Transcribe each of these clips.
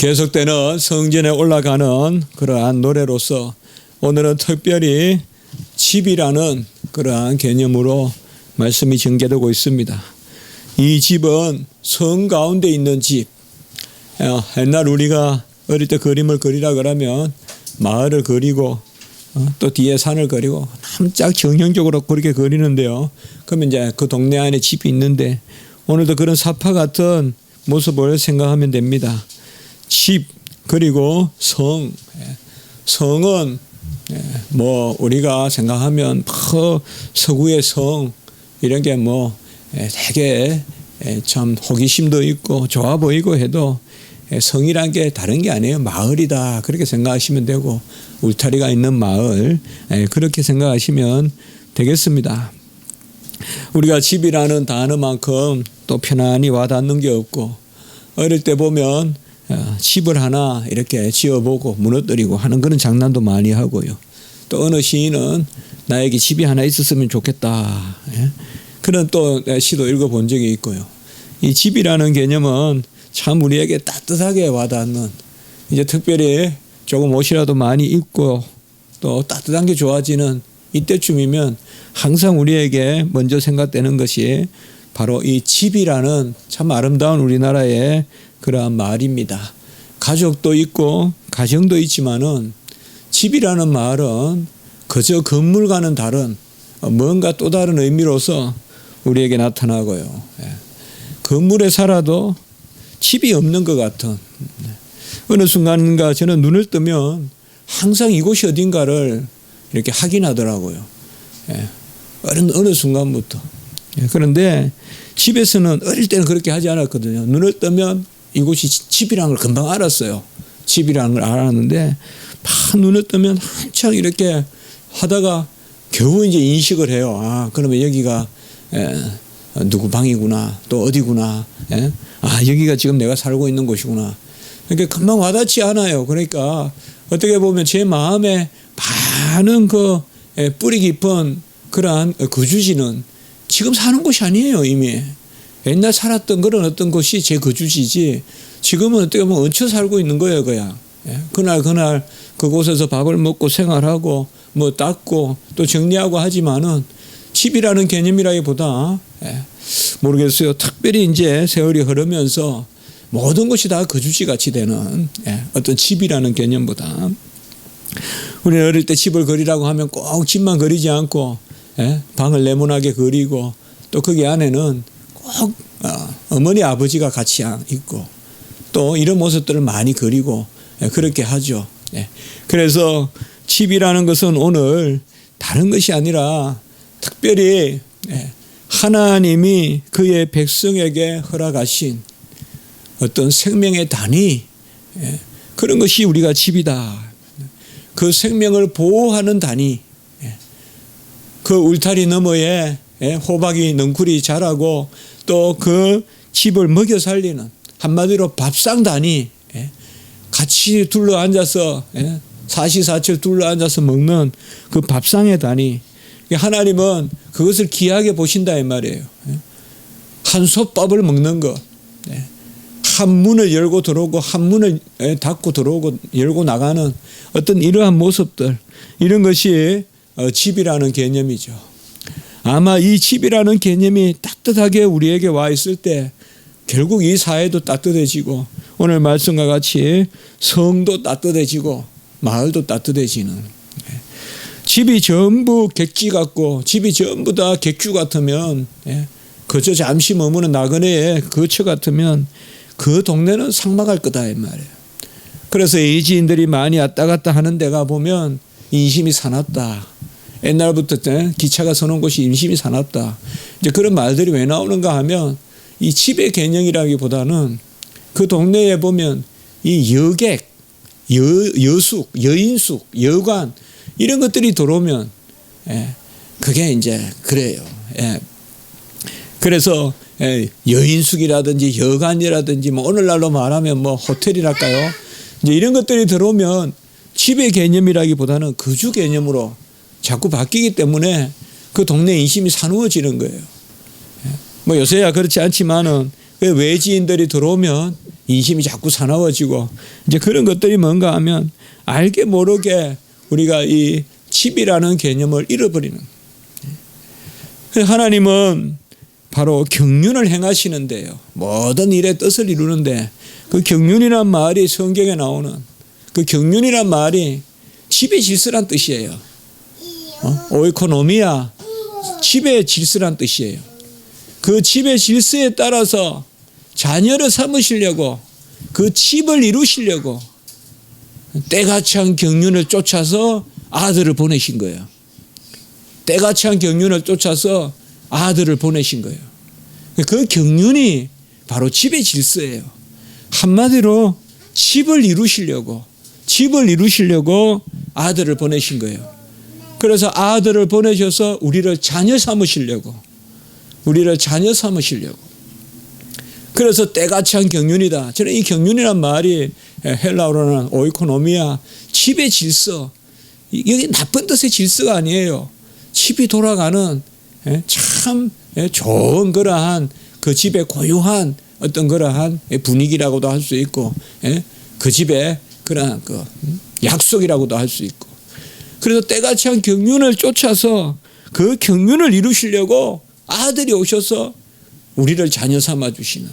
계속되는 성전에 올라가는 그러한 노래로서 오늘은 특별히 집이라는 그러한 개념으로 말씀이 전개되고 있습니다. 이 집은 성 가운데 있는 집. 옛날 우리가 어릴 때 그림을 그리라 그러면 마을을 그리고 또 뒤에 산을 그리고 깜짝 정형적으로 그렇게 그리는데요. 그러면 이제 그 동네 안에 집이 있는데 오늘도 그런 사파 같은 모습을 생각하면 됩니다. 집 그리고 성. 성은 뭐 우리가 생각하면 서구의 성 이런 게 뭐 되게 참 호기심도 있고 좋아 보이고 해도 성이란 게 다른 게 아니에요. 마을이다 그렇게 생각하시면 되고 울타리가 있는 마을 그렇게 생각하시면 되겠습니다. 우리가 집이라는 단어만큼 또 편안히 와닿는 게 없고 어릴 때 보면 집을 하나 이렇게 지어보고 무너뜨리고 하는 그런 장난도 많이 하고요. 또 어느 시인은 나에게 집이 하나 있었으면 좋겠다. 그런 또 시도 읽어본 적이 있고요. 이 집이라는 개념은 참 우리에게 따뜻하게 와닿는 이제 특별히 조금 옷이라도 많이 입고 또 따뜻한 게 좋아지는 이때쯤이면 항상 우리에게 먼저 생각되는 것이 바로 이 집이라는 참 아름다운 우리나라의 그러한 말입니다. 가족도 있고 가정도 있지만은 집이라는 말은 그저 건물과는 다른 뭔가 또 다른 의미로서 우리에게 나타나고요. 건물에 살아도 집이 없는 것 같은 어느 순간인가 저는 눈을 뜨면 항상 이곳이 어딘가를 이렇게 확인하더라고요. 어느 순간부터. 그런데 집에서는 어릴 때는 그렇게 하지 않았거든요. 눈을 뜨면 이곳이 집이라는 걸 금방 알았어요. 집이라는 걸 알았는데 막 눈을 뜨면 한창 이렇게 하다가 겨우 이제 인식을 해요. 아, 그러면 여기가 누구 방이구나. 또 어디구나. 아, 여기가 지금 내가 살고 있는 곳이구나. 그러니까 금방 와닿지 않아요. 그러니까 어떻게 보면 제 마음에 많은 그 뿌리 깊은 그러한 거주지는 지금 사는 곳이 아니에요. 이미. 옛날 살았던 그런 어떤 곳이 제 거주지지 지금은 어떻게 보면 얹혀 살고 있는 거예요. 그냥. 그날 그곳에서 밥을 먹고 생활하고 뭐 닦고 또 정리하고 하지만은 집이라는 개념이라기보다 모르겠어요. 특별히 이제 세월이 흐르면서 모든 것이 다 거주지 같이 되는 어떤 집이라는 개념보다 우리는 어릴 때 집을 그리라고 하면 꼭 집만 그리지 않고 방을 네모나게 그리고 또 거기 안에는 꼭 어머니 아버지가 같이 있고 또 이런 모습들을 많이 그리고 그렇게 하죠. 그래서 집이라는 것은 오늘 다른 것이 아니라 특별히 하나님이 그의 백성에게 허락하신 어떤 생명의 단위 그런 것이 우리가 집이다. 그 생명을 보호하는 단위 그 울타리 너머에 호박이 넝쿨이 자라고 또 그 집을 먹여 살리는 한마디로 밥상 단위 같이 둘러앉아서 사시사철 둘러앉아서 먹는 그 밥상의 단위 하나님은 그것을 귀하게 보신다 이 말이에요. 한 솥밥을 먹는 것 한 문을 열고 들어오고 한 문을 닫고 들어오고 열고 나가는 어떤 이러한 모습들 이런 것이 집이라는 개념이죠. 아마 이 집이라는 개념이 따뜻하게 우리에게 와 있을 때 결국 이 사회도 따뜻해지고 오늘 말씀과 같이 성도 따뜻해지고 마을도 따뜻해지는 집이 전부 객지 같고 집이 전부 다 객주 같으면 그저 잠시 머무는 나그네의 거처 같으면 그 동네는 삭막할 거다 이 말이에요. 그래서 이 지인들이 많이 왔다 갔다 하는 데가 보면 인심이 사납다. 옛날부터 기차가 서는 곳이 인심이 사납다. 이제 그런 말들이 왜 나오는가 하면 이 집의 개념이라기보다는 그 동네에 보면 이 여객, 여숙, 여인숙, 여관 이런 것들이 들어오면 그게 이제 그래요. 그래서 여인숙이라든지 여관이라든지 뭐 오늘날로 말하면 뭐 호텔이랄까요. 이제 이런 것들이 들어오면 집의 개념이라기보다는 거주 개념으로 자꾸 바뀌기 때문에 그 동네 인심이 사누워지는 거예요. 뭐 요새야 그렇지 않지만은 외지인들이 들어오면 인심이 자꾸 사나워지고 이제 그런 것들이 뭔가 하면 알게 모르게 우리가 이 집이라는 개념을 잃어버리는. 하나님은 바로 경륜을 행하시는데요. 모든 일의 뜻을 이루는데 그 경륜이란 말이 성경에 나오는 그 경륜이란 말이 집의 질서란 뜻이에요. 오이코노미아, 집의 질서란 뜻이에요. 그 집의 질서에 따라서 자녀를 삼으시려고 그 집을 이루시려고 때가 찬 경륜을 쫓아서 아들을 보내신 거예요. 때가 찬 경륜을 쫓아서 아들을 보내신 거예요. 그 경륜이 바로 집의 질서예요. 한마디로 집을 이루시려고 아들을 보내신 거예요. 그래서 아들을 보내셔서 우리를 자녀 삼으시려고 그래서 때가 찬 경륜이다. 저는 이 경륜이란 말이 헬라어로는 오이코노미아, 집의 질서. 이게 나쁜 뜻의 질서가 아니에요. 집이 돌아가는 참 좋은 그러한 그 집의 고유한 어떤 그러한 분위기라고도 할 수 있고 그 집의 그러한 그 약속이라고도 할 수 있고 그래서 때가 찬 경륜을 쫓아서 그 경륜을 이루시려고 아들이 오셔서 우리를 자녀 삼아 주시는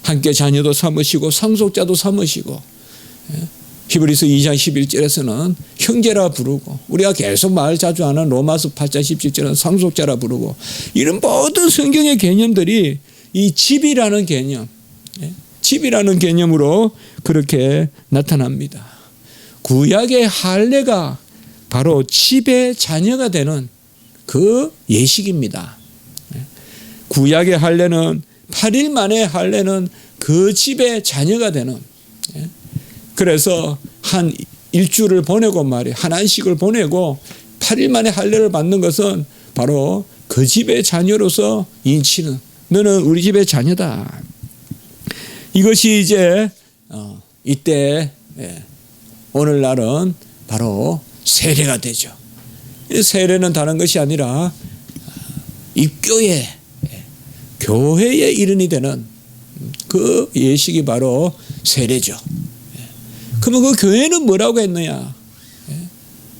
함께 자녀도 삼으시고 상속자도 삼으시고 히브리서 2장 11절에서는 형제라 부르고 우리가 계속 말 자주 하는 로마서 8장 17절은 상속자라 부르고 이런 모든 성경의 개념들이 이 집이라는 개념으로 그렇게 나타납니다. 구약의 할례가 바로 집의 자녀가 되는 그 예식입니다. 구약의 할례는 8일 만에 할례는 그 집의 자녀가 되는 그래서 한 일주를 보내고 말이에요. 한 안식을 보내고 8일 만에 할례를 받는 것은 바로 그 집의 자녀로서 인치는 너는 우리 집의 자녀다. 이것이 이제 이때 오늘날은 바로 세례가 되죠. 세례는 다른 것이 아니라 입교의 교회의 일원이 되는 그 예식이 바로 세례죠. 그러면 그 교회는 뭐라고 했느냐?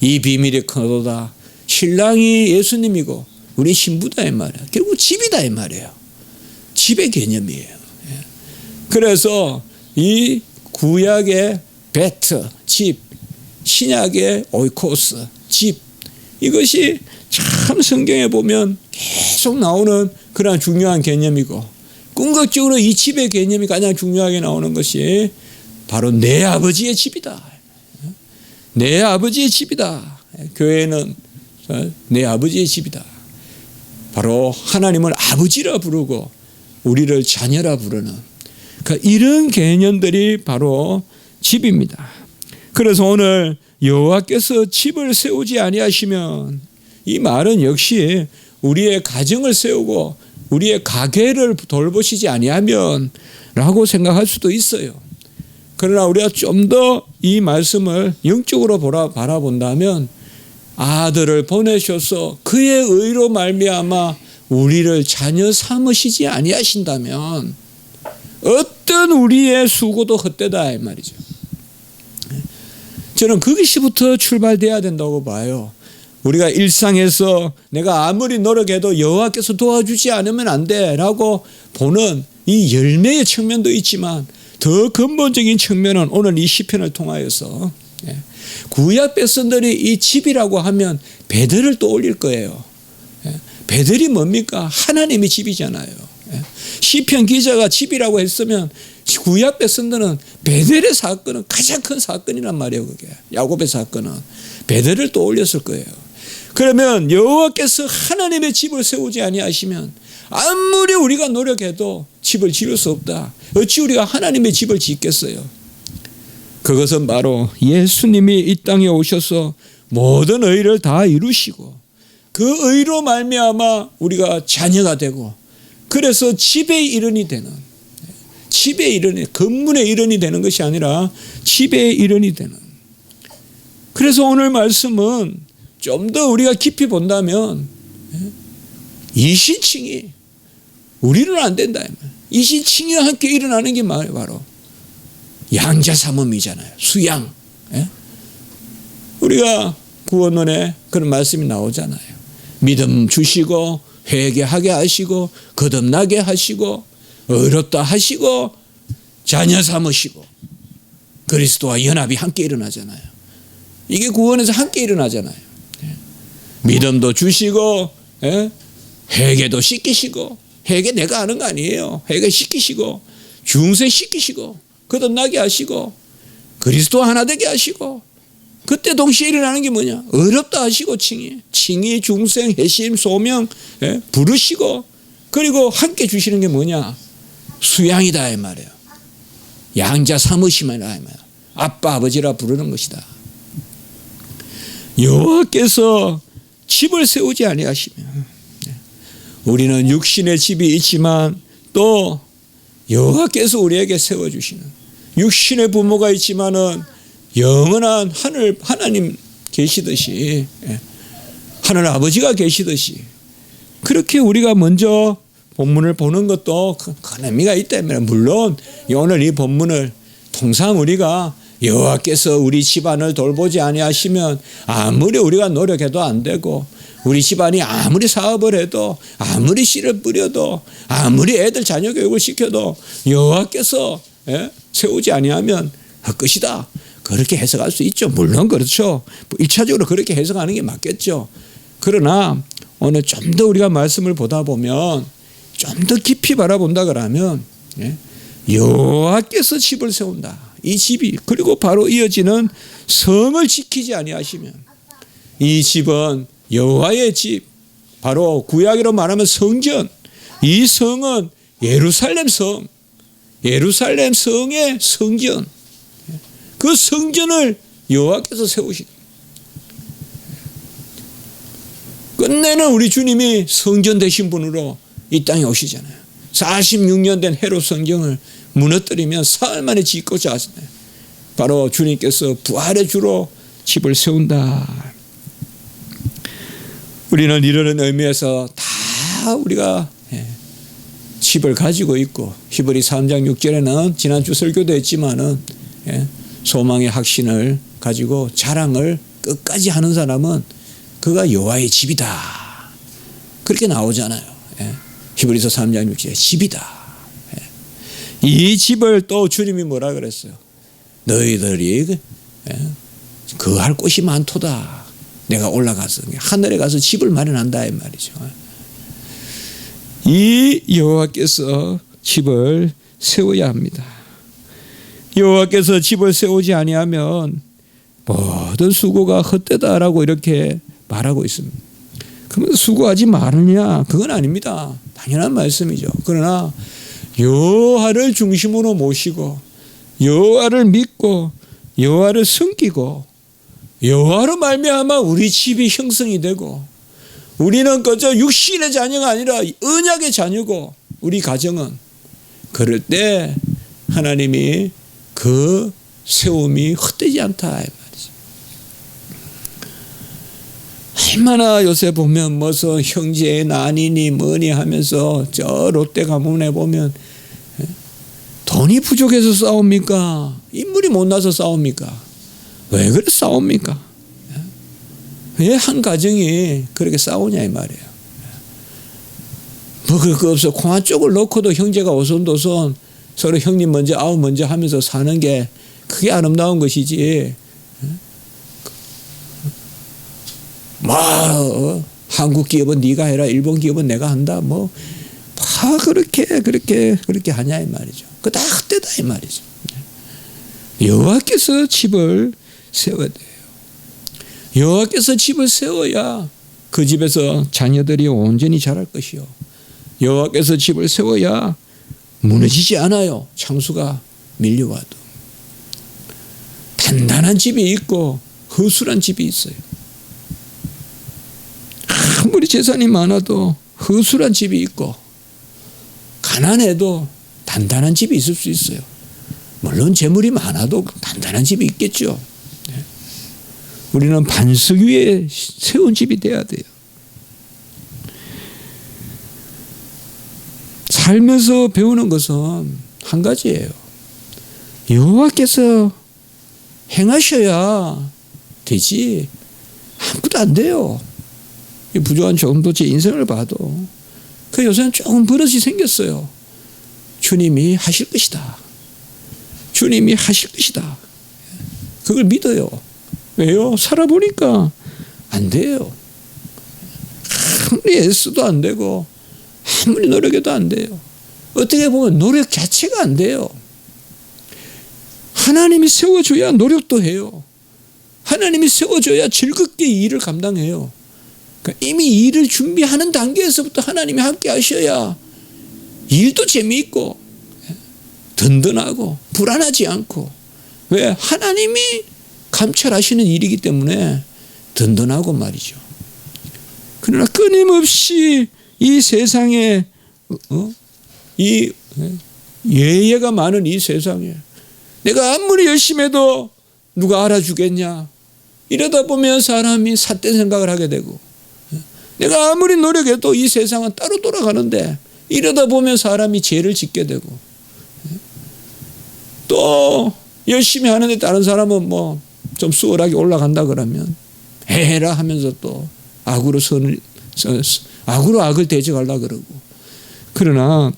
이 비밀이 크도다. 신랑이 예수님이고 우리 신부다 이 말이야. 결국 집이다 이 말이에요. 집의 개념이에요. 그래서 이 구약의 베트, 집, 신약의 오이코스, 집 이것이 참 성경에 보면 계속 나오는 그런 중요한 개념이고 궁극적으로 이 집의 개념이 가장 중요하게 나오는 것이 바로 내 아버지의 집이다. 내 아버지의 집이다. 교회는 내 아버지의 집이다. 바로 하나님을 아버지라 부르고 우리를 자녀라 부르는 그러니까 이런 개념들이 바로 집입니다. 그래서 오늘 여호와께서 집을 세우지 아니하시면 이 말은 역시 우리의 가정을 세우고 우리의 가계를 돌보시지 아니하면 라고 생각할 수도 있어요. 그러나 우리가 좀 더 이 말씀을 영적으로 바라본다면 아들을 보내셔서 그의 의로 말미암아 우리를 자녀 삼으시지 아니하신다면 어떤 우리의 수고도 헛되다 이 말이죠. 저는 거기서부터 출발돼야 된다고 봐요. 우리가 일상에서 내가 아무리 노력해도 여호와께서 도와주지 않으면 안 돼라고 보는 이 열매의 측면도 있지만 더 근본적인 측면은 오늘 이 시편을 통하여서 구약 백성들이 이 집이라고 하면 베델을 떠올릴 거예요. 베델이 뭡니까? 하나님의 집이잖아요. 시편 기자가 집이라고 했으면 구약 백성들은 베델의 사건은 가장 큰 사건이란 말이에요. 그게 야곱의 사건은 베델을 떠올렸을 거예요. 그러면 여호와께서 하나님의 집을 세우지 아니하시면 아무리 우리가 노력해도 집을 지을 수 없다. 어찌 우리가 하나님의 집을 짓겠어요? 그것은 바로 예수님이 이 땅에 오셔서 모든 의를 다 이루시고 그 의로 말미암아 우리가 자녀가 되고 그래서 집의 일원이 되는 집의 일원이 건물의 일원이 되는 것이 아니라 집의 일원이 되는 그래서 오늘 말씀은 좀 더 우리가 깊이 본다면 이신칭이 우리는 안 된다. 이신칭이와 함께 일어나는 게 바로 양자 삼음이잖아요. 수양. 예? 우리가 구원론에 그런 말씀이 나오잖아요. 믿음 주시고 회개하게 하시고 거듭나게 하시고 의롭다 하시고 자녀 삼으시고 그리스도와 연합이 함께 일어나잖아요. 이게 구원에서 함께 일어나잖아요. 믿음도 주시고 회개도 시키시고, 회개 내가 하는 거 아니에요. 회개 시키시고 중생 시키시고 거듭나게 하시고 그리스도 하나 되게 하시고, 그때 동시에 일어나는 게 뭐냐? 의롭다 하시고 칭의 중생 회심 소명 부르시고, 그리고 함께 주시는 게 뭐냐? 수양이다 이 말이에요. 양자 삼으시면 이 말이에요. 아빠 아버지라 부르는 것이다. 여호와께서 집을 세우지 아니하시면, 우리는 육신의 집이 있지만 또 여호와께서 우리에게 세워주시는, 육신의 부모가 있지만은 영원한 하나님 계시듯이, 하늘 아버지가 계시듯이, 그렇게 우리가 먼저 본문을 보는 것도 큰 의미가 있다면, 물론 오늘 이 본문을 통상 우리가 여호와께서 우리 집안을 돌보지 아니하시면 아무리 우리가 노력해도 안 되고, 우리 집안이 아무리 사업을 해도, 아무리 씨를 뿌려도, 아무리 애들 자녀 교육을 시켜도 여호와께서 세우지 아니하면 헛것이다, 그렇게 해석할 수 있죠. 물론 그렇죠. 1차적으로 그렇게 해석하는 게 맞겠죠. 그러나 오늘 좀 더 우리가 말씀을 보다 보면, 좀 더 깊이 바라본다 그러면 여호와께서 집을 세운다. 이 집이, 그리고 바로 이어지는 성을 지키지 아니하시면, 이 집은 여호와의 집, 바로 구약으로 말하면 성전, 이 성은 예루살렘 성, 예루살렘 성의 성전, 그 성전을 여호와께서 세우시다. 끝내는 우리 주님이 성전 되신 분으로 이 땅에 오시잖아요. 46년 된 헤롯 성경을 무너뜨리면 사흘 만에 짓고자 하시네요. 바로 주님께서 부활의 주로 집을 세운다. 우리는 이런 의미에서 다 우리가 집을 가지고 있고, 히브리 3장 6절에는 지난주 설교도 했지만은 소망의 확신을 가지고 자랑을 끝까지 하는 사람은 그가 여호와의 집이다, 그렇게 나오잖아요. 히브리서 3장 6절에 집이다. 이 집을 또 주님이 뭐라 그랬어요? 너희들이 거할 곳이 많도다. 내가 올라가서 하늘에 가서 집을 마련한다 이 말이죠. 이 여호와께서 집을 세워야 합니다. 여호와께서 집을 세우지 아니하면 모든 수고가 헛되다라고 이렇게 말하고 있습니다. 그러면 수고하지 말으냐? 그건 아닙니다. 당연한 말씀이죠. 그러나 여호와를 중심으로 모시고, 여호와를 믿고, 여호와를 섬기고, 여호와로 말미암아 우리 집이 형성이 되고, 우리는 그저 육신의 자녀가 아니라 언약의 자녀고, 우리 가정은, 그럴 때 하나님이 그 세움이 헛되지 않다 이 말이죠. 얼마나 요새 보면 무슨 형제 난이니 뭐니 하면서 저 롯데 가문에 보면 돈이 부족해서 싸웁니까? 인물이 못나서 싸웁니까? 왜 그래 싸웁니까? 왜 한 가정이 그렇게 싸우냐 이 말이에요. 뭐 그거 없어. 콩한 쪽을 놓고도 형제가 오손도손 서로 형님 먼저 아우 먼저 하면서 사는 게 그게 아름다운 것이지. 한국 기업은 네가 해라, 일본 기업은 내가 한다, 뭐 그렇게 하냐 이 말이죠. 그거 다 헛되다 이 말이죠. 여호와께서 집을 세워야 돼요. 여호와께서 집을 세워야 그 집에서 자녀들이 온전히 자랄 것이요, 여호와께서 집을 세워야 무너지지 않아요. 창수가 밀려와도 단단한 집이 있고 허술한 집이 있어요. 아무리 재산이 많아도 허술한 집이 있고, 가난해도 단단한 집이 있을 수 있어요. 물론 재물이 많아도 단단한 집이 있겠죠. 우리는 반석 위에 세운 집이 돼야 돼요. 살면서 배우는 것은 한 가지예요. 여호와께서 행하셔야 되지 아무것도 안 돼요. 이 부족한 정도 제 인생을 봐도 그 요새는 조금 버릇이 생겼어요. 주님이 하실 것이다. 주님이 하실 것이다. 그걸 믿어요. 왜요? 살아보니까 안 돼요. 아무리 애써도 안 되고 아무리 노력해도 안 돼요. 어떻게 보면 노력 자체가 안 돼요. 하나님이 세워줘야 노력도 해요. 하나님이 세워줘야 즐겁게 이 일을 감당해요. 그러니까 이미 일을 준비하는 단계에서부터 하나님이 함께 하셔야 일도 재미있고 든든하고 불안하지 않고, 왜? 하나님이 감찰하시는 일이기 때문에 든든하고 말이죠. 그러나 끊임없이 이 세상에 이 예예가 많은 이 세상에 내가 아무리 열심히 해도 누가 알아주겠냐, 이러다 보면 사람이 삿된 생각을 하게 되고, 내가 아무리 노력해도 이 세상은 따로 돌아가는데 이러다 보면 사람이 죄를 짓게 되고, 또 열심히 하는데 다른 사람은 뭐 좀 수월하게 올라간다 그러면 해라 하면서 또 악으로 악을 대적하려고 그러고. 그러나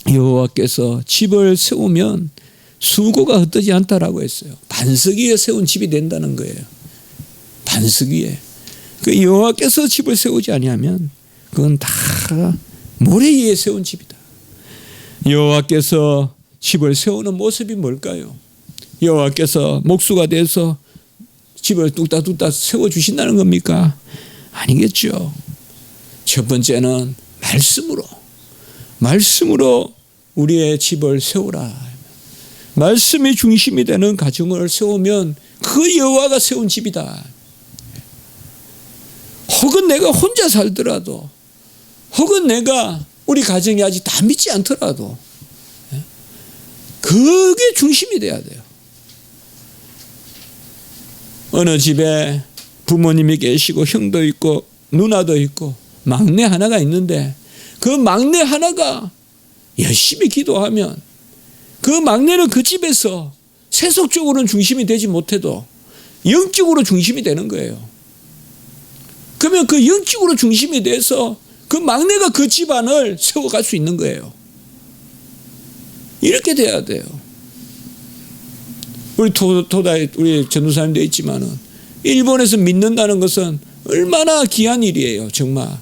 여호와께서 집을 세우면 수고가 헛되지 않다라고 했어요. 반석 위에 세운 집이 된다는 거예요. 반석 위에. 그 여호와께서 집을 세우지 아니하면 그건 다 모래 위에 세운 집이다. 여호와께서 집을 세우는 모습이 뭘까요? 여호와께서 목수가 돼서 집을 뚝딱뚝딱 세워주신다는 겁니까? 아니겠죠. 첫 번째는 말씀으로 우리의 집을 세우라. 말씀이 중심이 되는 가정을 세우면 그 여호와가 세운 집이다. 혹은 내가 혼자 살더라도, 혹은 내가 우리 가정이 아직 다 믿지 않더라도 그게 중심이 돼야 돼요. 어느 집에 부모님이 계시고 형도 있고 누나도 있고 막내 하나가 있는데, 그 막내 하나가 열심히 기도하면 그 막내는 그 집에서 세속적으로는 중심이 되지 못해도 영적으로 중심이 되는 거예요. 그러면 그 영적으로 중심이 돼서 그 막내가 그 집안을 세워갈 수 있는 거예요. 이렇게 돼야 돼요. 우리 우리 전도사님도 있지만은 일본에서 믿는다는 것은 얼마나 귀한 일이에요, 정말.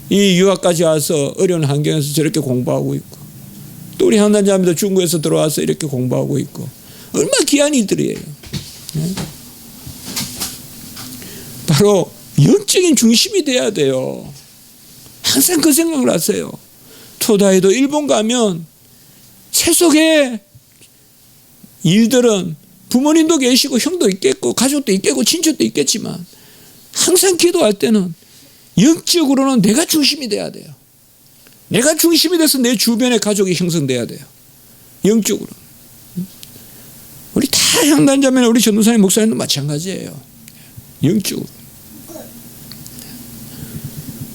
이 유학까지 와서 어려운 환경에서 저렇게 공부하고 있고, 또 우리 한단자매도 중국에서 들어와서 이렇게 공부하고 있고, 얼마나 귀한 일들이에요. 바로 영적인 중심이 돼야 돼요. 항상 그 생각을 하세요. 토다에도 일본 가면 세속의 일들은 부모님도 계시고 형도 있겠고 가족도 있겠고 친척도 있겠지만, 항상 기도할 때는 영적으로는 내가 중심이 돼야 돼요. 내가 중심이 돼서 내 주변에 가족이 형성돼야 돼요. 영적으로. 우리 다 향단자매나 우리 전도사님 목사님도 마찬가지예요. 영적으로.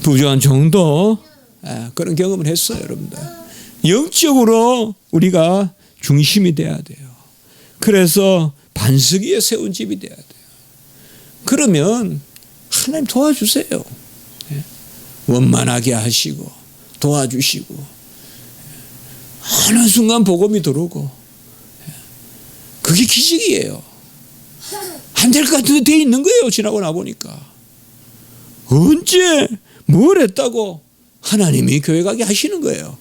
부조한 정도 그런 경험을 했어요, 여러분들. 영적으로 우리가 중심이 돼야 돼요. 그래서 반석 위에 세운 집이 돼야 돼요. 그러면 하나님 도와주세요. 원만하게 하시고 도와주시고, 어느 순간 복음이 들어오고, 그게 기적이에요. 안 될 것 같은데 돼 있는 거예요. 지나고 나보니까. 언제 뭘 했다고 하나님이 교회 가게 하시는 거예요.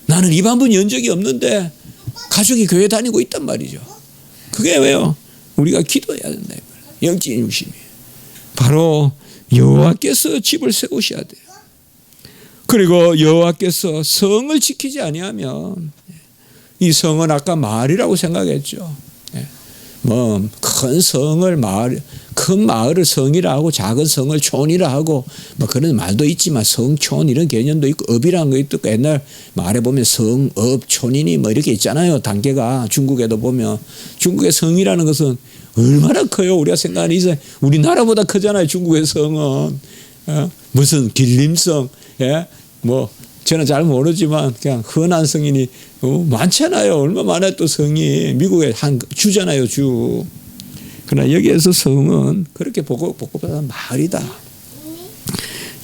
나는 입 한 번 연 적이 없는데 가족이 교회 다니고 있단 말이죠. 그게 왜요? 우리가 기도해야 된다. 영적인 중심이. 바로 여호와께서 집을 세우셔야 돼요. 그리고 여호와께서 성을 지키지 아니하면, 이 성은 아까 마을이라고 생각했죠. 뭐 큰 성을 큰 마을을 성이라 하고 작은 성을 촌이라 하고 뭐 그런 말도 있지만, 성촌 이런 개념도 있고 업이라는 거 있고, 옛날 말에 보면 성업 촌이니 뭐 이렇게 있잖아요. 단계가. 중국에도 보면 중국의 성이라는 것은 얼마나 커요. 우리가 생각하는 이상 우리나라보다 크잖아요. 중국의 성은 무슨 길림성, 뭐 저는 잘 모르지만 그냥 흔한 성인이 많잖아요. 얼마 많아요 또 성이. 미국에 한 주잖아요 주. 그러나 여기에서 성은 그렇게 복잡한 마을이다.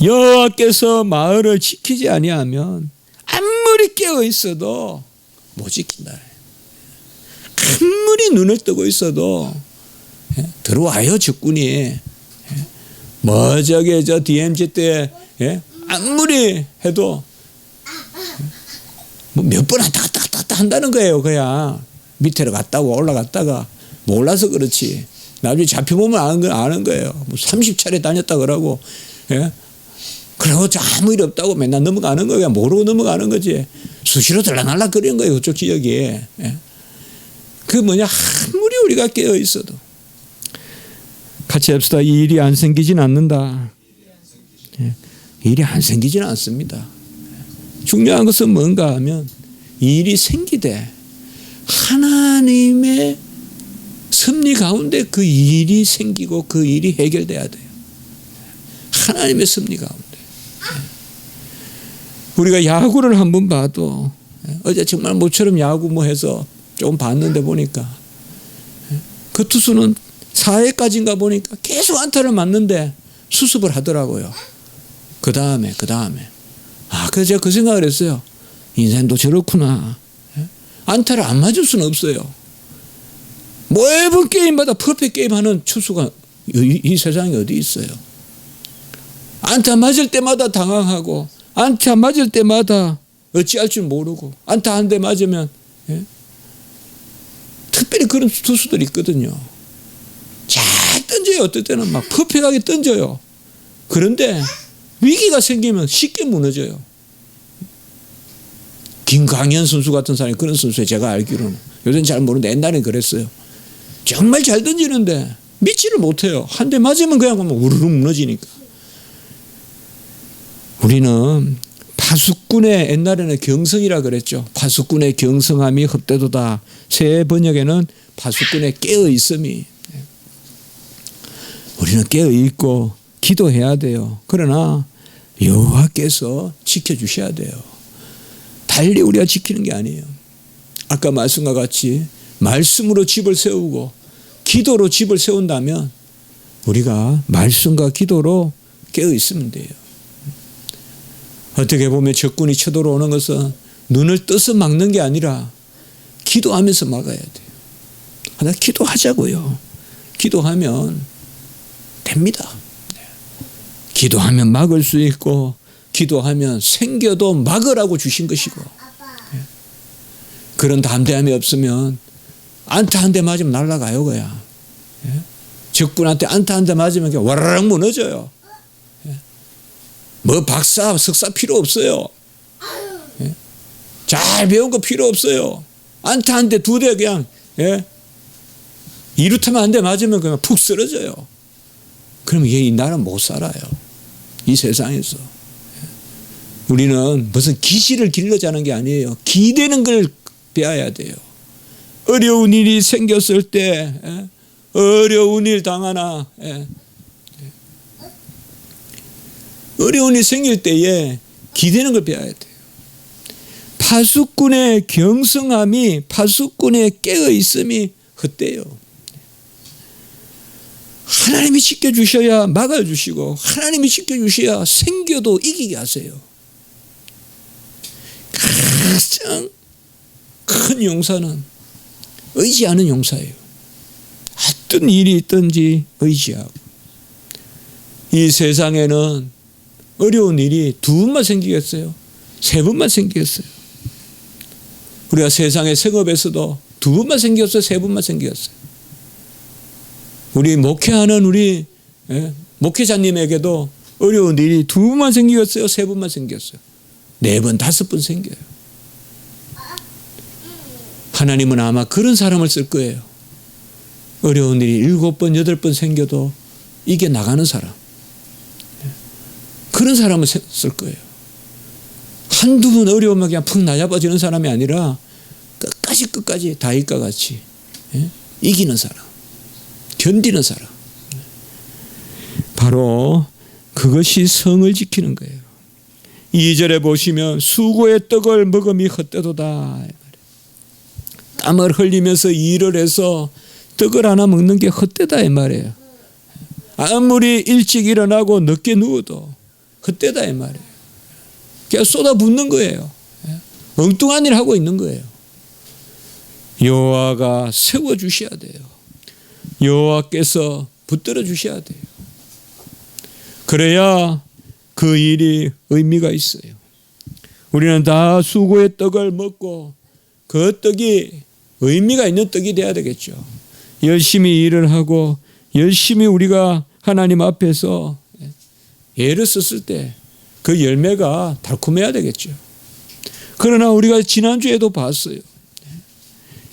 여호와께서 마을을 지키지 아니하면 아무리 깨어 있어도 못 지킨다. 아무리 눈을 뜨고 있어도 들어와요 적군이. 뭐 저기 저 DMZ 때 아무리 해도 뭐 몇 번 왔다 갔다 한다는 거예요. 그냥 밑으로 갔다가 올라갔다가 몰라서 그렇지. 나중에 잡혀보면 아는 거예요. 뭐 30차례 다녔다 그러고 그러고 아무 일 없다고 맨날 넘어가는 거야. 모르고 넘어가는 거지. 수시로 들락날락거리는 거예요. 그쪽 지역에. 그 뭐냐 아무리 우리가 깨어 있어도 같이 합시다. 이 일이 안 생기진 않는다. 일이 안 생기진 않습니다. 중요한 것은 뭔가 하면 이 일이 생기되 하나님의 섭리 가운데 그 일이 생기고 그 일이 해결돼야 돼요. 하나님의 섭리 가운데. 우리가 야구를 한번 봐도 어제 정말 모처럼 야구 뭐 해서 조금 봤는데 보니까 그 투수는 4회까지인가 보니까 계속 안타를 맞는데 수습을 하더라고요. 그 다음에 그래서 제가 그 생각을 했어요. 인생도 저렇구나. 안타를 안 맞을 수는 없어요. 매번 게임마다 퍼펙트 게임하는 투수가 이 세상에 어디 있어요. 안타 맞을 때마다 당황하고 안타 맞을 때마다 어찌할 줄 모르고 안타 한 대 맞으면 특별히 그런 투수들이 있거든요. 잘 던져요. 어떨 때는 막 퍼펙트하게 던져요. 그런데 위기가 생기면 쉽게 무너져요. 김광현 선수 같은 사람이 그런 선수예요. 제가 알기로는. 요새는 잘 모르는데 옛날엔 그랬어요. 정말 잘 던지는데 믿지를 못해요. 한 대 맞으면 그냥 우르르 무너지니까. 우리는 파수꾼의 옛날에는 경성이라 그랬죠. 파수꾼의 경성함이 헛되도다. 새 번역에는 파수꾼의 깨어있음이. 우리는 깨어있고 기도해야 돼요. 그러나 여호와께서 지켜주셔야 돼요. 달리 우리가 지키는 게 아니에요. 아까 말씀과 같이 말씀으로 집을 세우고 기도로 집을 세운다면 우리가 말씀과 기도로 깨어있으면 돼요. 어떻게 보면 적군이 쳐들어오는 것은 눈을 떠서 막는 게 아니라 기도하면서 막아야 돼요. 하나 기도하자고요. 기도하면 됩니다. 기도하면 막을 수 있고 기도하면 생겨도 막으라고 주신 것이고 그런 담대함이 없으면 안타 한 대 맞으면 날아가요. 그냥. 적군한테 안타 한 대 맞으면 그냥 와라락 무너져요. 뭐 박사 석사 필요 없어요. 잘 배운 거 필요 없어요. 안타 한 대 두 대 그냥 이루타만 한 대 맞으면 그냥 푹 쓰러져요. 그러면 이 나라는 못 살아요. 이 세상에서. 우리는 무슨 기시를 길러자는 게 아니에요. 기대는 걸 배워야 돼요. 어려운 일이 생겼을 때 어려운 일 당하나 어려운 일이 생길 때에 기대는 걸 배워야 돼요. 파수꾼의 경성함이 파수꾼의 깨어있음이 헛돼요. 하나님이 지켜주셔야 막아주시고 하나님이 지켜주셔야 생겨도 이기게 하세요. 가장 큰 용사는 의지하는 용사예요. 어떤 일이 있든지 의지하고. 이 세상에는 어려운 일이 두 번만 생기겠어요? 세 번만 생기겠어요? 우리가 세상의 생업에서도 두 번만 생겼어요? 세 번만 생겼어요? 우리 목회하는 우리 목회자님에게도 어려운 일이 두 번만 생겼어요? 세 번만 생겼어요? 네 번, 다섯 번 생겨요. 하나님은 아마 그런 사람을 쓸 거예요. 어려운 일이 7번, 8번 생겨도 이게 나가는 사람. 그런 사람을 쓸 거예요. 한두 번 어려우면 그냥 푹 낮아버지는 사람이 아니라 끝까지 다윗과 같이 이기는 사람. 견디는 사람. 바로 그것이 성을 지키는 거예요. 2절에 보시면 수고의 떡을 먹음이 헛되도다. 땀을 흘리면서 일을 해서 떡을 하나 먹는 게 헛되다 이 말이에요. 아무리 일찍 일어나고 늦게 누워도 헛되다 이 말이에요. 그냥 쏟아붓는 거예요. 엉뚱한 일 하고 있는 거예요. 여호와가 세워주셔야 돼요. 여호와께서 붙들어 주셔야 돼요. 그래야 그 일이 의미가 있어요. 우리는 다 수고의 떡을 먹고 그 떡이 의미가 있는 떡이 돼야 되겠죠. 열심히 일을 하고 열심히 우리가 하나님 앞에서 애를 썼을 때 그 열매가 달콤해야 되겠죠. 그러나 우리가 지난주에도 봤어요.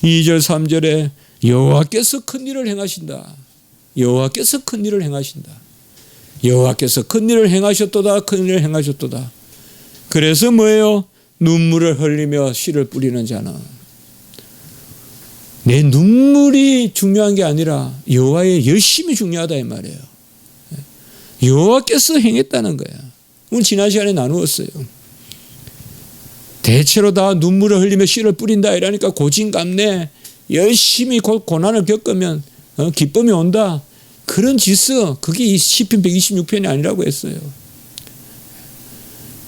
2절 3절에 여호와께서 큰 일을 행하신다. 여호와께서 큰 일을 행하신다. 여호와께서 큰 일을 행하셨도다. 큰 일을 행하셨도다. 그래서 뭐예요? 눈물을 흘리며 씨를 뿌리는 자는 내 눈물이 중요한 게 아니라 여호와의 열심이 중요하다 이 말이에요. 여호와께서 행했다는 거야. 오늘 지난 시간에 나누었어요. 대체로 다 눈물을 흘리며 씨를 뿌린다 이러니까 고진감래 열심히 고난을 겪으면 기쁨이 온다. 그런 짓은 그게 이 시편 126편이 아니라고 했어요.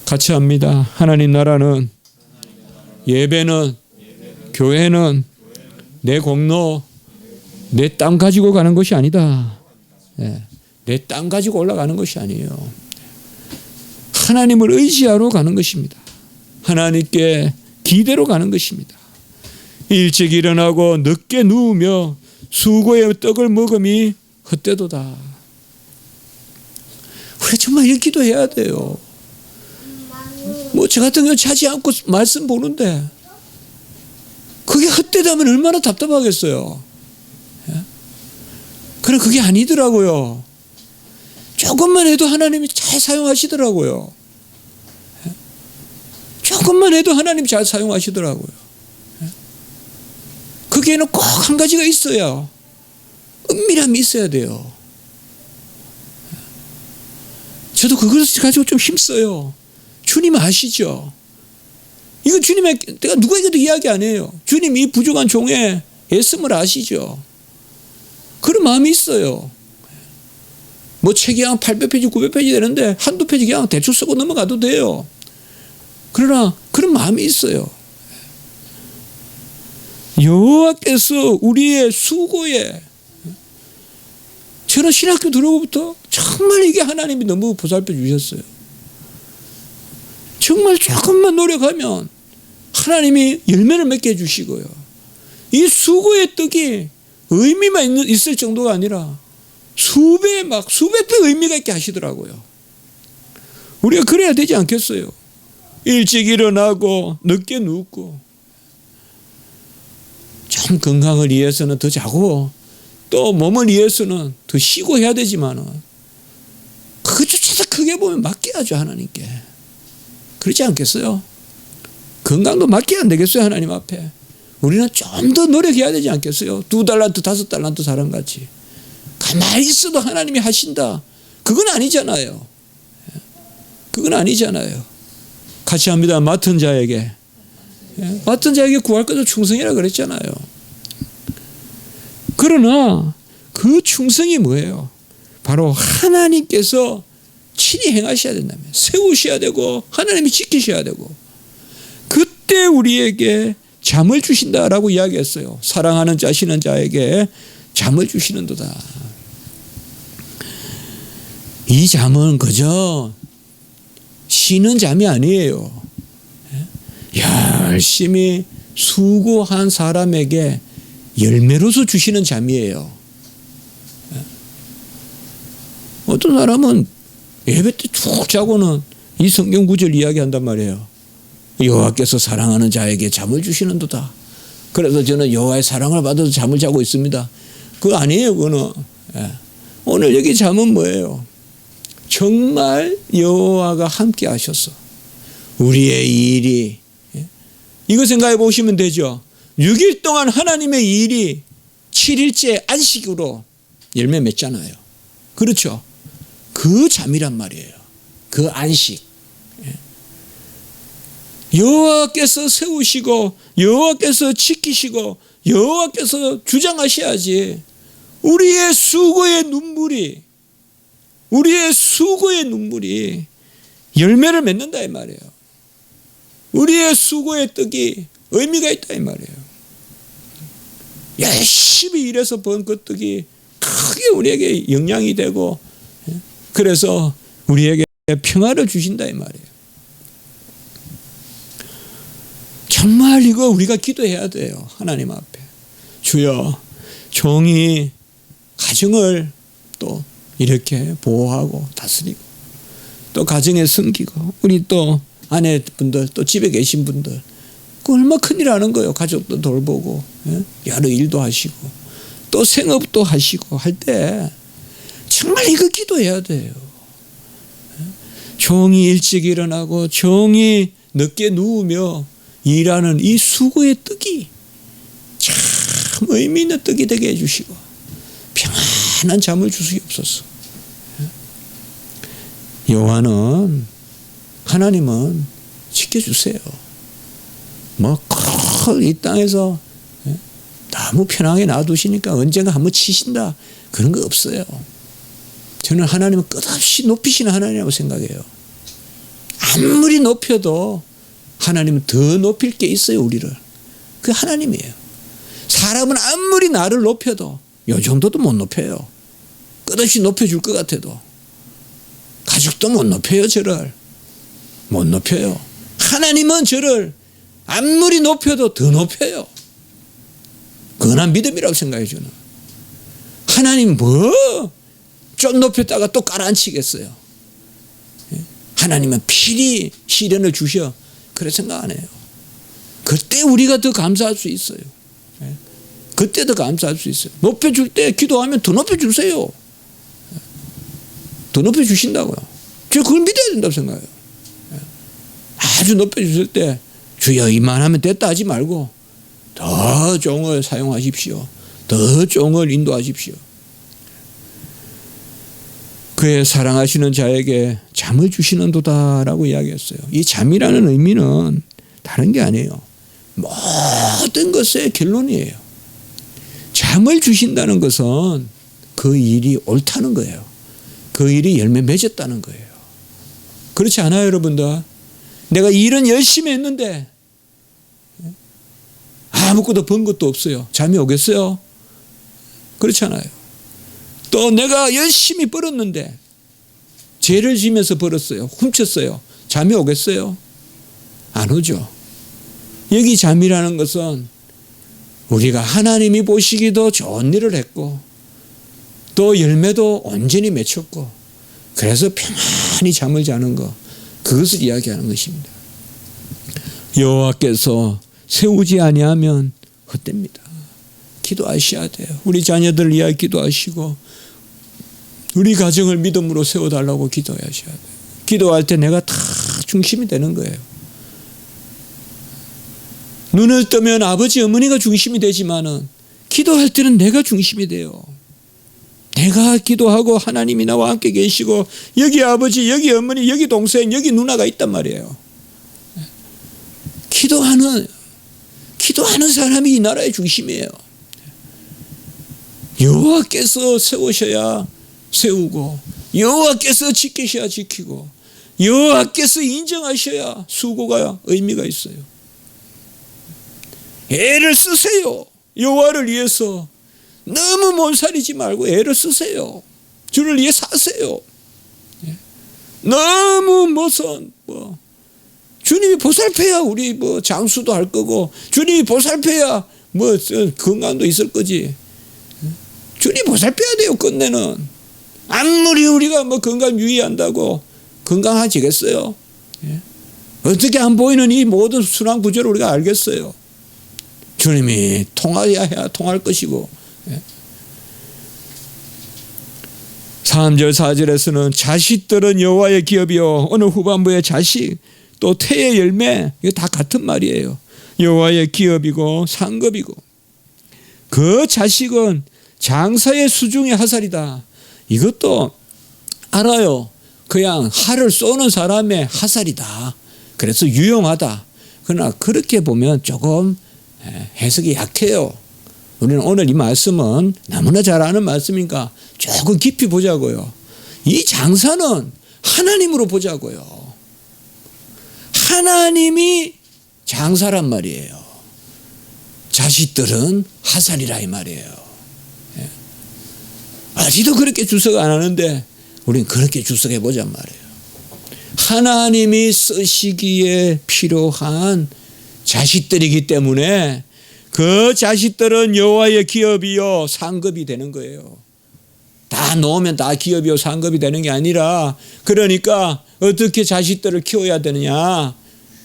같이 합니다. 하나님 나라는 예배는 교회는 내 공로 내 땅 가지고 가는 것이 아니다. 내 땅 가지고 올라가는 것이 아니에요. 하나님을 의지하러 가는 것입니다. 하나님께 기대로 가는 것입니다. 일찍 일어나고 늦게 누우며 수고의 떡을 먹음이 헛되도다. 우리 정말 이렇게 기도해야 돼요. 뭐 저 같은 경우 자지 않고 말씀 보는데 그게 헛되다면 얼마나 답답하겠어요. 그래 그게 아니더라고요. 조금만 해도 하나님이 잘 사용하시더라고요. 조금만 해도 하나님이 잘 사용하시더라고요. 거기에는 꼭 한 가지가 있어요. 은밀함이 있어야 돼요. 저도 그걸 가지고 좀 힘써요. 주님 아시죠? 이거 주님의, 내가 누구에게도 이야기 안 해요. 주님 이 부족한 종의 애씀을 아시죠? 그런 마음이 있어요. 뭐 책이 한 800페이지, 900페이지 되는데 한두 페이지 그냥 대충 쓰고 넘어가도 돼요. 그러나 그런 마음이 있어요. 여호와께서 우리의 수고에 저는 신학교 들어오고부터 정말 이게 하나님이 너무 보살펴 주셨어요. 정말 조금만 노력하면 하나님이 열매를 맺게 해주시고요. 이 수고의 떡이 의미만 있을 정도가 아니라 수백 배 의미가 있게 하시더라고요. 우리가 그래야 되지 않겠어요? 일찍 일어나고 늦게 눕고 좀 건강을 위해서는 더 자고 또 몸을 위해서는 더 쉬고 해야 되지만은 그조차도 크게 보면 맡겨야죠 하나님께. 그렇지 않겠어요? 건강도 맡겨야 안 되겠어요 하나님 앞에. 우리는 좀 더 노력해야 되지 않겠어요? 2달란트 5달란트 사람같이 가만히 있어도 하나님이 하신다. 그건 아니잖아요. 그건 아니잖아요. 같이 합니다. 맡은 자에게 구할 것도 충성이라 그랬잖아요. 그러나 그 충성이 뭐예요? 바로 하나님께서 친히 행하셔야 된다면 세우셔야 되고 하나님이 지키셔야 되고 그때 우리에게 잠을 주신다라고 이야기했어요. 사랑하는 자 쉬는 자에게 잠을 주시는도다. 이 잠은 그저 쉬는 잠이 아니에요. 열심히 수고한 사람에게 열매로서 주시는 잠이에요. 어떤 사람은 예배 때 쭉 자고는 이 성경 구절 이야기한단 말이에요. 여호와께서 사랑하는 자에게 잠을 주시는도다. 그래서 저는 여호와의 사랑을 받아서 잠을 자고 있습니다. 그거 아니에요. 그거는. 오늘 여기 잠은 뭐예요? 정말 여호와가 함께 하셔서 우리의 일이 이거 생각해 보시면 되죠. 6일 동안 하나님의 일이 7일째 안식으로 열매 맺잖아요. 그렇죠. 그 잠이란 말이에요. 그 안식. 여호와께서 세우시고 여호와께서 지키시고 여호와께서 주장하셔야지 우리의 수고의 눈물이 열매를 맺는다 이 말이에요. 우리의 수고의 떡이 의미가 있다 이 말이에요. 열심히 일해서 번 그 떡이 크게 우리에게 영향이 되고 그래서 우리에게 평화를 주신다 이 말이에요. 정말 이거 우리가 기도해야 돼요. 하나님 앞에. 주여, 종이 가정을 또 이렇게 보호하고 다스리고 또 가정에 섬기고 우리 또 아내분들 또 집에 계신 분들 그 얼마나 큰일 하는 거예요. 가족도 돌보고 여러 일도 하시고 또 생업도 하시고 할 때 정말 이거 기도해야 돼요. 종이 일찍 일어나고 종이 늦게 누우며 일하는 이 수고의 떡이 참 의미 있는 떡이 되게 해주시고 평안한 잠을 주시옵소서. 여호와는 하나님은 지켜주세요. 뭐 이 땅에서 너무 편하게 놔두시니까 언젠가 한번 치신다 그런 거 없어요. 저는 하나님은 끝없이 높이시는 하나님이라고 생각해요. 아무리 높여도 하나님은 더 높일 게 있어요. 우리를. 그 하나님이에요. 사람은 아무리 나를 높여도 요 정도도 못 높여요. 끝없이 높여줄 것 같아도 가족도 못 높여요. 저를 못 높여요. 하나님은 저를 아무리 높여도 더 높여요. 그건 믿음이라고 생각해요. 저는 하나님 뭐 좀 높였다가 또 깔아앉히겠어요. 하나님은 필히 시련을 주셔 그래 생각 안 해요. 그때 우리가 더 감사할 수 있어요. 그때 더 감사할 수 있어요. 높여줄 때 기도하면 더 높여주세요. 더 높여주신다고요. 저 그걸 믿어야 된다고 생각해요. 아주 높여주실 때 주여 이만하면 됐다 하지 말고 더 종을 사용하십시오. 더 종을 인도하십시오. 그의 사랑하시는 자에게 잠을 주시는 도다라고 이야기했어요. 이 잠이라는 의미는 다른 게 아니에요. 모든 것의 결론이에요. 잠을 주신다는 것은 그 일이 옳다는 거예요. 그 일이 열매 맺었다는 거예요. 그렇지 않아요, 여러분들? 내가 일은 열심히 했는데 아무것도 번 것도 없어요. 잠이 오겠어요? 그렇지 않아요. 또 내가 열심히 벌었는데 죄를 지면서 벌었어요. 훔쳤어요. 잠이 오겠어요? 안 오죠. 여기 잠이라는 것은 우리가 하나님이 보시기도 좋은 일을 했고 또 열매도 온전히 맺혔고 그래서 평안히 잠을 자는 것 그것을 이야기하는 것입니다. 여호와께서 세우지 아니하면 헛됩니다. 기도하셔야 돼요. 우리 자녀들 위하여 기도하시고 우리 가정을 믿음으로 세워달라고 기도하셔야 돼요. 기도할 때 내가 다 중심이 되는 거예요. 눈을 뜨면 아버지 어머니가 중심이 되지만은 기도할 때는 내가 중심이 돼요. 내가 기도하고 하나님이 나와 함께 계시고 여기 아버지 여기 어머니 여기 동생 여기 누나가 있단 말이에요. 기도하는 사람이 이 나라의 중심이에요. 여호와께서 세우셔야 세우고 여호와께서 지키셔야 지키고 여호와께서 인정하셔야 수고가 의미가 있어요. 애를 쓰세요. 여호와를 위해서 너무 몸살이지 말고 애를 쓰세요. 주를 위해 사세요. 너무 무슨 주님이 보살펴야 우리 장수도 할 거고 주님이 보살펴야 건강도 있을 거지. 주님 보살펴야 돼요. 끝내는 아무리 우리가 건강 유의한다고 건강해지겠어요? 어떻게 안 보이는 이 모든 순환 구조를 우리가 알겠어요? 주님이 통하여야 통할 것이고 3절 4절에서는 자식들은 여호와의 기업이요 어느 후반부의 자식 또 태의 열매 이거 다 같은 말이에요. 여호와의 기업이고 상급이고 그 자식은 장사의 수중의 화살이다. 이것도 알아요. 그냥 활을 쏘는 사람의 화살이다. 그래서 유용하다. 그러나 그렇게 보면 조금 해석이 약해요. 우리는 오늘 이 말씀은 너무나 잘 아는 말씀이니까 조금 깊이 보자고요. 이 장사는 하나님으로 보자고요. 하나님이 장사란 말이에요. 자식들은 하살이라 이 말이에요. 아직도 그렇게 주석 안 하는데 우리는 그렇게 주석해 보잔 말이에요. 하나님이 쓰시기에 필요한 자식들이기 때문에 그 자식들은 여호와의 기업이요 상급이 되는 거예요. 다 놓으면 다 기업이요 상급이 되는 게 아니라, 그러니까 어떻게 자식들을 키워야 되느냐,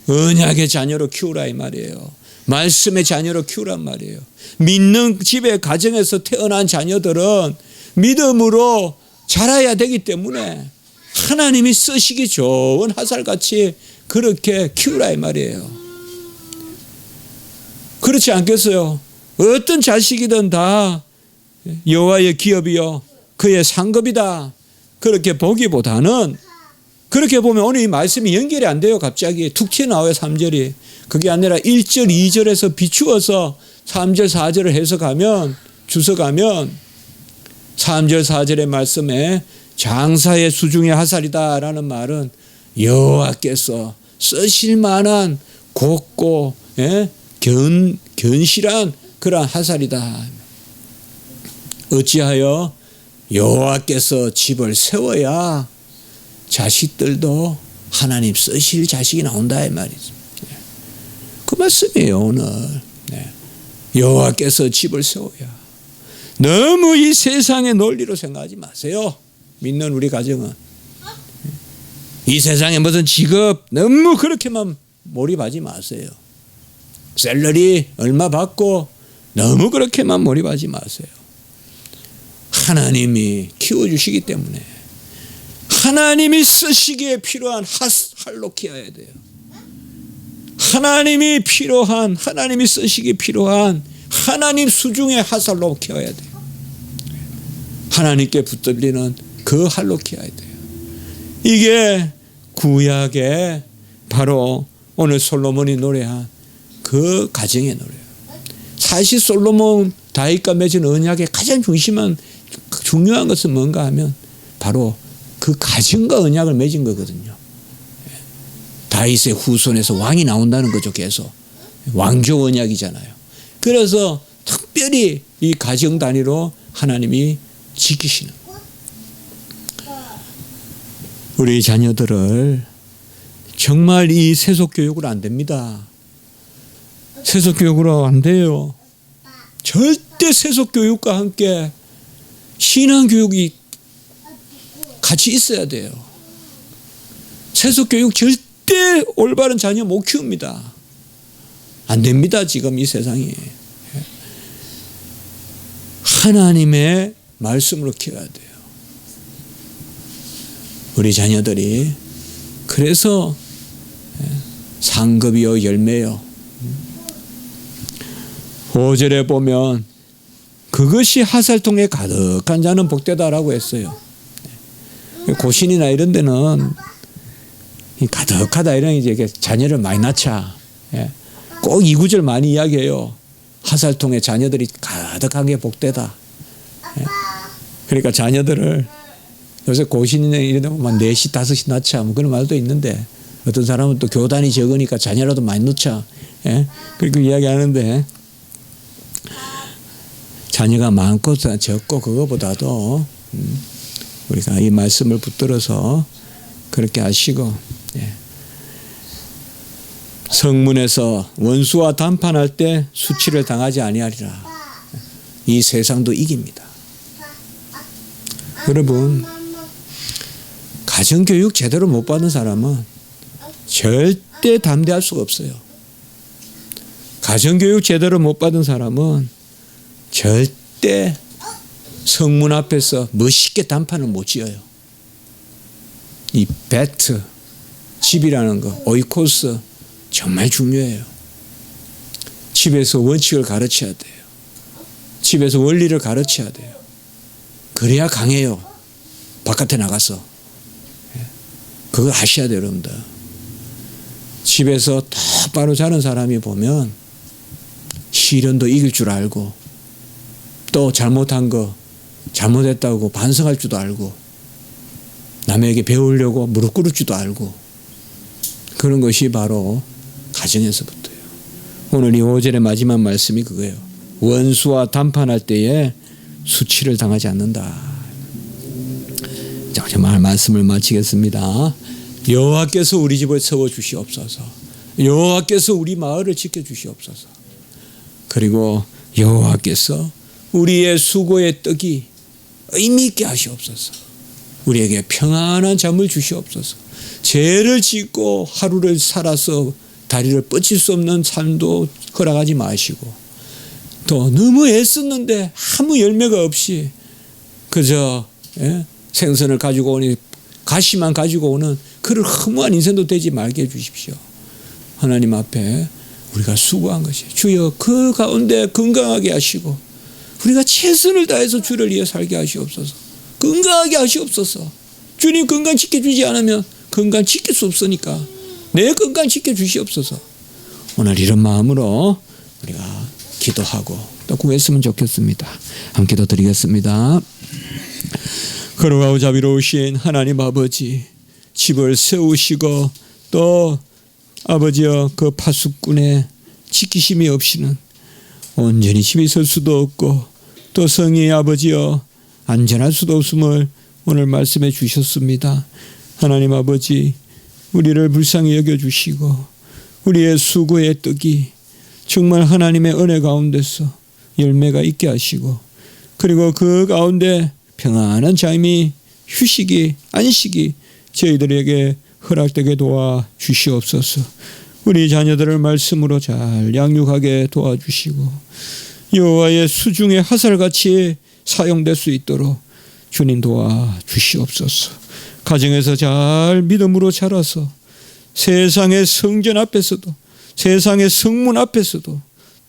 언약의 자녀로 키우라 이 말이에요. 말씀의 자녀로 키우란 말이에요. 믿는 집의 가정에서 태어난 자녀들은 믿음으로 자라야 되기 때문에 하나님이 쓰시기 좋은 화살같이 그렇게 키우라 이 말이에요. 그렇지 않겠어요? 어떤 자식이든 다 여호와의 기업이요 그의 상급이다, 그렇게 보기보다는, 그렇게 보면 오늘 이 말씀이 연결이 안 돼요. 갑자기 툭 튀어나와요 3절이. 그게 아니라 1절 2절에서 비추어서 3절 4절을 해석하면, 주석하면 3절 4절의 말씀에 장사의 수중의 화살이다라는 말은 여호와께서 쓰실 만한 곱고 견실한 그러한 화살이다. 어찌하여 여호와께서 집을 세워야 자식들도 하나님 쓰실 자식이 나온다 이 말이죠. 그 말씀이에요 오늘. 여호와께서 집을 세워야. 너무 이 세상의 논리로 생각하지 마세요. 믿는 우리 가정은. 이 세상에 무슨 직업 너무 그렇게만 몰입하지 마세요. 샐러리 얼마 받고 너무 그렇게만 몰입하지 마세요. 하나님이 키워주시기 때문에 하나님이 쓰시기에 필요한 활로 키워야 돼요. 하나님이 필요한, 하나님이 쓰시기 필요한 하나님 수중의 화살로 키워야 돼요. 하나님께 붙들리는 그 활로 키워야 돼요. 이게 구약의 바로 오늘 솔로몬이 노래한 그 가정의 노래예요. 사실 솔로몬 다윗과 맺은 언약의 가장 중요한 것은 뭔가 하면 바로 그 가정과 언약을 맺은 거거든요. 다윗의 후손에서 왕이 나온다는 거죠. 계속 왕조 언약이잖아요. 그래서 특별히 이 가정 단위로 하나님이 지키시는, 우리 자녀들을 정말 이 세속 교육으로 안 됩니다. 세속 교육으로 안 돼요. 절대 세속 교육과 함께 신앙 교육이 같이 있어야 돼요. 세속 교육 절대 올바른 자녀 못 키웁니다. 안 됩니다. 지금 이 세상이. 하나님의 말씀으로 키워야 돼요. 우리 자녀들이. 그래서 상급이요 열매요. 5절에 보면 그것이 화살통에 가득한 자는 복되다라고 했어요. 고신이나 이런 데는 가득하다 이런 이제 자녀를 많이 낳자. 꼭 이 구절 많이 이야기해요. 화살통에 자녀들이 가득한 게 복되다. 그러니까 자녀들을 요새 고신이나 이런 데 보면 4시 5시 낳자 뭐 그런 말도 있는데, 어떤 사람은 또 교단이 적으니까 자녀라도 많이 낳자 그렇게 이야기하는데, 자녀가 많고 적고 그거보다도 우리가 이 말씀을 붙들어서 그렇게 하시고, 성문에서 원수와 담판할 때 수치를 당하지 아니하리라. 이 세상도 이깁니다. 여러분, 가정교육 제대로 못 받은 사람은 절대 담대할 수가 없어요. 가정교육 제대로 못 받은 사람은 절대 성문 앞에서 멋있게 단판을 못 지어요. 이 베트, 집이라는 거, 오이코스 정말 중요해요. 집에서 원칙을 가르쳐야 돼요. 집에서 원리를 가르쳐야 돼요. 그래야 강해요. 바깥에 나가서. 그거 아셔야 돼요, 여러분들. 집에서 똑바로 자는 사람이 보면 시련도 이길 줄 알고 또 잘못한 거 잘못했다고 반성할 줄도 알고 남에게 배우려고 무릎 꿇을 줄도 알고 그런 것이 바로 가정에서부터예요. 오늘 이 5절의 마지막 말씀이 그거예요. 원수와 담판할 때에 수치를 당하지 않는다. 자, 정말 말씀을 마치겠습니다. 여호와께서 우리 집을 세워주시옵소서. 여호와께서 우리 마을을 지켜주시옵소서. 그리고 여호와께서 우리의 수고의 떡이 의미 있게 하시옵소서. 우리에게 평안한 잠을 주시옵소서. 죄를 짓고 하루를 살아서 다리를 뻗칠 수 없는 삶도 허락하지 마시고 또 너무 애썼는데 아무 열매가 없이 그저 생선을 가지고 오니 가시만 가지고 오는 그런 허무한 인생도 되지 말게 해주십시오. 하나님 앞에 우리가 수고한 것이 주여 그 가운데 건강하게 하시고 우리가 최선을 다해서 주를 위해 살게 하시옵소서. 건강하게 하시옵소서. 주님 건강 지켜주지 않으면 건강 지킬 수 없으니까 내 건강 지켜주시옵소서. 오늘 이런 마음으로 우리가 기도하고 또 구했으면 좋겠습니다. 함께 기도드리겠습니다. 거룩하고 자비로우신 하나님 아버지, 집을 세우시고 또 아버지여 그 파수꾼의 지키심이 없이는 온전히 집이 설 수도 없고 또 성이 아버지여 안전할 수도 없음을 오늘 말씀해 주셨습니다. 하나님 아버지, 우리를 불쌍히 여겨주시고 우리의 수고의 떡이 정말 하나님의 은혜 가운데서 열매가 있게 하시고 그리고 그 가운데 평안한 잠이 휴식이 안식이 저희들에게 허락되게 도와주시옵소서. 우리 자녀들을 말씀으로 잘 양육하게 도와주시고 여호와의 수중의 화살같이 사용될 수 있도록 주님 도와주시옵소서. 가정에서 잘 믿음으로 자라서 세상의 성전 앞에서도 세상의 성문 앞에서도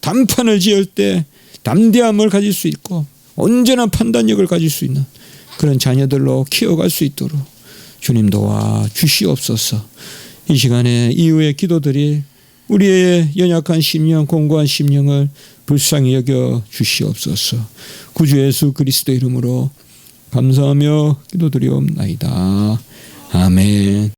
단판을 지을 때 담대함을 가질 수 있고 온전한 판단력을 가질 수 있는 그런 자녀들로 키워갈 수 있도록 주님 도와주시옵소서. 이 시간에 이후의 기도들이 우리의 연약한 심령 공고한 심령을 불쌍히 여겨 주시옵소서. 구주 예수 그리스도 이름으로 감사하며 기도드리옵나이다. 아멘.